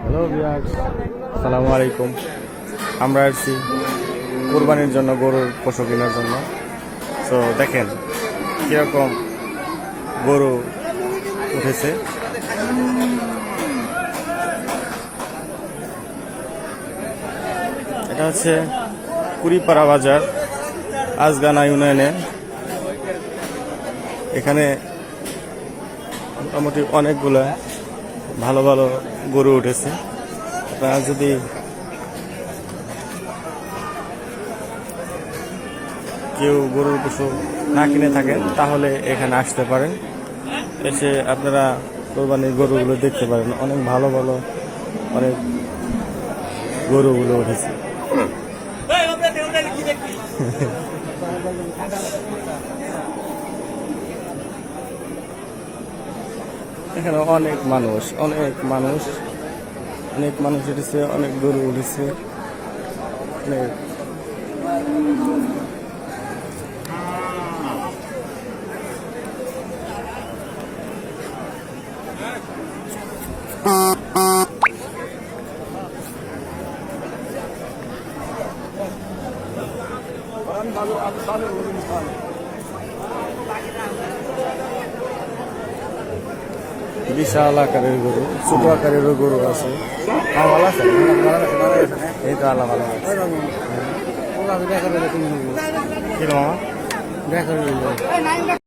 Hello viewers, আসসালামু আলাইকুম। আমরা আসছি কোরবানির জন্য গরুর পশু কেনার জন্য। তো দেখেন কিরকম গরু উঠেছে। এটা হচ্ছে কুড়িপাড়া বাজার, আজগানা ইউনিয়নে। এখানে মোটামুটি অনেকগুলো ভালো ভালো গরু উঠেছে। আপনারা যদি কেউ গরুর পশু না কিনে থাকেন তাহলে এখানে আসতে পারেন, এসে আপনারা কোরবানির গরুগুলো দেখতে পারেন। অনেক ভালো ভালো অনেক গরুগুলো উঠেছে। এখানে অনেক মানুষ উঠেছে, অনেক গরু উঠেছে। অনেক বিশাল আকারের গরু, ছোট আকারেরও গরু আছে। ভালো আছে, এই তো আল্লাহ ভালো আছে। কিরকম